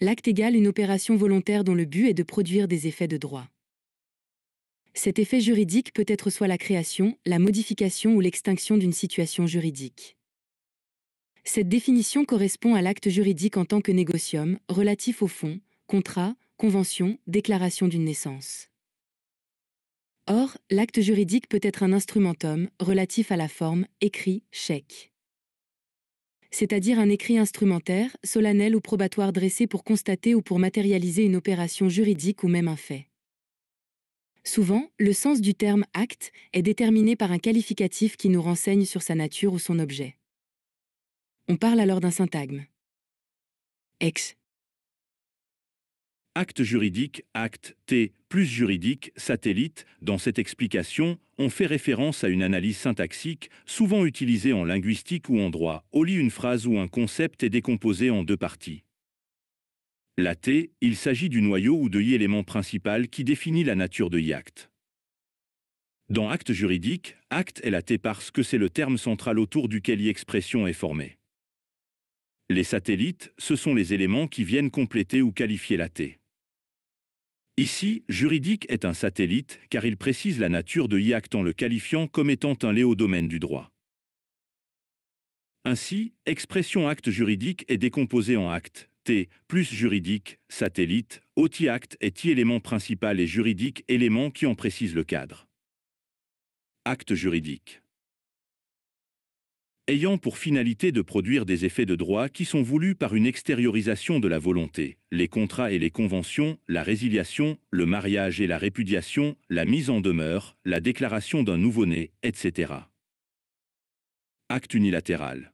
L'acte égale une opération volontaire dont le but est de produire des effets de droit. Cet effet juridique peut être soit la création, la modification ou l'extinction d'une situation juridique. Cette définition correspond à l'acte juridique en tant que négocium, relatif au fonds, contrat, convention, déclaration d'une naissance. Or, l'acte juridique peut être un instrumentum, relatif à la forme, écrit, chèque. C'est-à-dire un écrit instrumentaire, solennel ou probatoire dressé pour constater ou pour matérialiser une opération juridique ou même un fait. Souvent, le sens du terme « acte » est déterminé par un qualificatif qui nous renseigne sur sa nature ou son objet. On parle alors d'un syntagme. Ex. Acte juridique, acte, T, plus juridique, satellite. Dans cette explication, on fait référence à une analyse syntaxique, souvent utilisée en linguistique ou en droit. Au lit, une phrase ou un concept est décomposé en deux parties. La T, il s'agit du noyau ou de y-élément principal qui définit la nature de y-acte. Dans acte juridique, acte est la T parce que c'est le terme central autour duquel y-expression est formée. Les satellites, ce sont les éléments qui viennent compléter ou qualifier la T. Ici, juridique est un satellite car il précise la nature de y-acte en le qualifiant comme étant un léodomaine du droit. Ainsi, expression acte juridique est décomposée en acte, T, plus juridique, satellite, acte est y-élément principal et juridique, élément qui en précise le cadre. Acte juridique. Ayant pour finalité de produire des effets de droit qui sont voulus par une extériorisation de la volonté, les contrats et les conventions, la résiliation, le mariage et la répudiation, la mise en demeure, la déclaration d'un nouveau-né, etc. Acte unilatéral.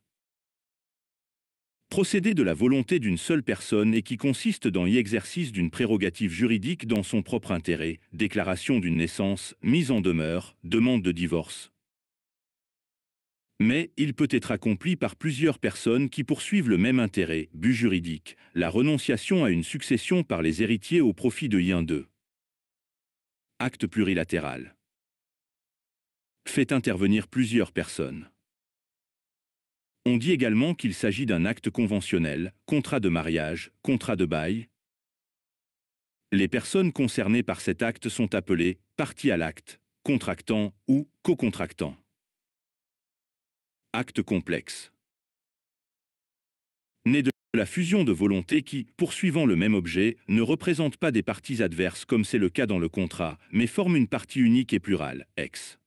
Procédé de la volonté d'une seule personne et qui consiste dans l'exercice d'une prérogative juridique dans son propre intérêt, déclaration d'une naissance, mise en demeure, demande de divorce. Mais il peut être accompli par plusieurs personnes qui poursuivent le même intérêt, but juridique, la renonciation à une succession par les héritiers au profit de l'un d'eux. Acte plurilatéral. Fait intervenir plusieurs personnes. On dit également qu'il s'agit d'un acte conventionnel, contrat de mariage, contrat de bail. Les personnes concernées par cet acte sont appelées parties à l'acte, contractants ou co-contractants. Acte complexe. Né de la fusion de volontés qui, poursuivant le même objet, ne représentent pas des parties adverses comme c'est le cas dans le contrat, mais forment une partie unique et plurale, ex.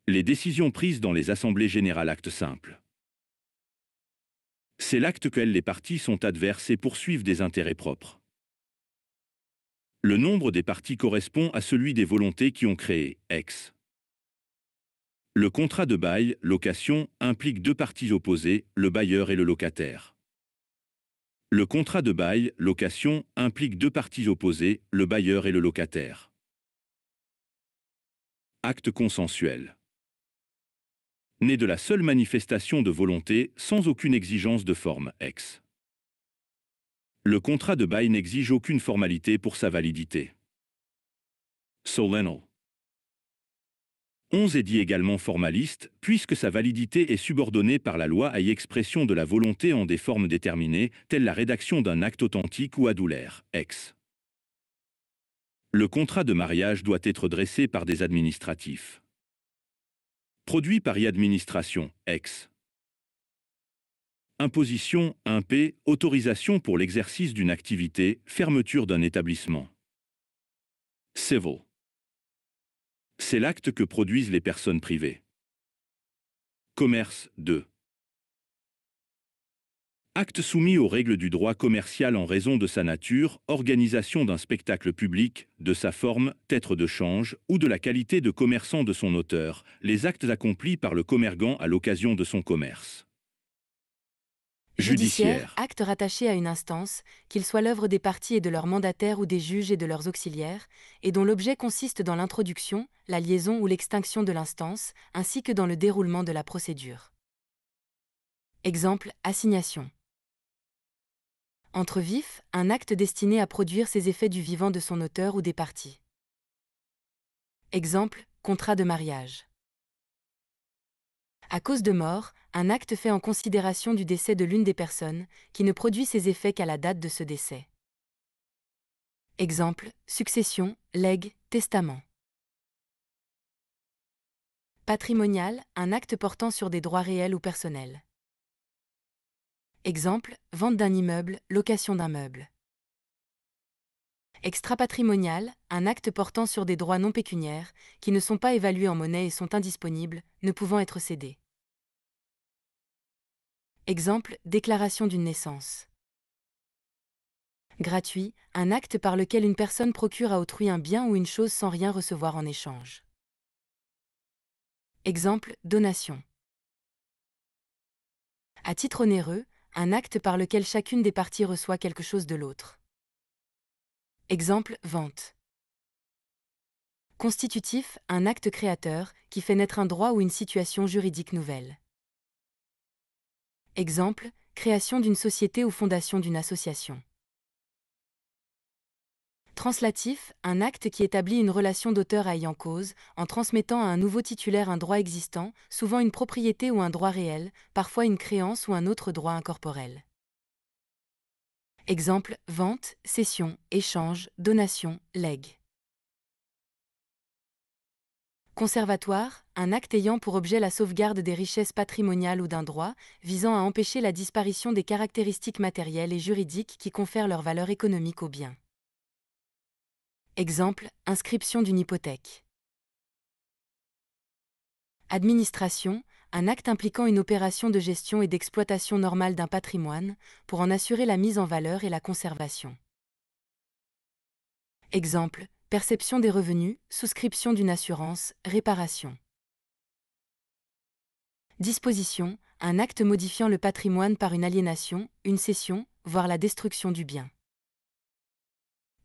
Les décisions prises dans les assemblées générales acte simple. C'est l'acte que les parties sont adverses et poursuivent des intérêts propres. Le nombre des parties correspond à celui des volontés qui ont créé, ex. Le contrat de bail, location, implique deux parties opposées, le bailleur et le locataire. Le contrat de bail, location, implique deux parties opposées, le bailleur et le locataire. Acte consensuel. Né de la seule manifestation de volonté, sans aucune exigence de forme, ex. Le contrat de bail n'exige aucune formalité pour sa validité. Solennal. 11 est dit également formaliste, puisque sa validité est subordonnée par la loi à l'expression de la volonté en des formes déterminées, telles la rédaction d'un acte authentique ou adulaire, ex. Le contrat de mariage doit être dressé par des administratifs. Produit par y-administration, ex. Imposition, imp, autorisation pour l'exercice d'une activité, fermeture d'un établissement. Civil. C'est l'acte que produisent les personnes privées. Commerce, 2. Acte soumis aux règles du droit commercial en raison de sa nature, organisation d'un spectacle public, de sa forme, titre de change, ou de la qualité de commerçant de son auteur, les actes accomplis par le commerçant à l'occasion de son commerce. Judiciaire. Acte rattaché à une instance, qu'il soit l'œuvre des parties et de leurs mandataires ou des juges et de leurs auxiliaires, et dont l'objet consiste dans l'introduction, la liaison ou l'extinction de l'instance, ainsi que dans le déroulement de la procédure. Exemple, assignation. Entre vifs, un acte destiné à produire ses effets du vivant de son auteur ou des parties. Exemple, contrat de mariage. À cause de mort, un acte fait en considération du décès de l'une des personnes, qui ne produit ses effets qu'à la date de ce décès. Exemple, succession, legs, testament. Patrimonial, un acte portant sur des droits réels ou personnels. Exemple, vente d'un immeuble, location d'un meuble. Extrapatrimonial, un acte portant sur des droits non pécuniaires, qui ne sont pas évalués en monnaie et sont indisponibles, ne pouvant être cédés. Exemple, déclaration d'une naissance. Gratuit, un acte par lequel une personne procure à autrui un bien ou une chose sans rien recevoir en échange. Exemple, donation. À titre onéreux, un acte par lequel chacune des parties reçoit quelque chose de l'autre. Exemple, vente. Constitutif, un acte créateur, qui fait naître un droit ou une situation juridique nouvelle. Exemple, création d'une société ou fondation d'une association. Translatif, un acte qui établit une relation d'auteur à ayant cause, en transmettant à un nouveau titulaire un droit existant, souvent une propriété ou un droit réel, parfois une créance ou un autre droit incorporel. Exemple, vente, cession, échange, donation, legs. Conservatoire, un acte ayant pour objet la sauvegarde des richesses patrimoniales ou d'un droit, visant à empêcher la disparition des caractéristiques matérielles et juridiques qui confèrent leur valeur économique au bien. Exemple, inscription d'une hypothèque. Administration, un acte impliquant une opération de gestion et d'exploitation normale d'un patrimoine, pour en assurer la mise en valeur et la conservation. Exemple, perception des revenus, souscription d'une assurance, réparation. Disposition, un acte modifiant le patrimoine par une aliénation, une cession, voire la destruction du bien.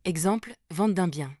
Exemple, vente d'un bien.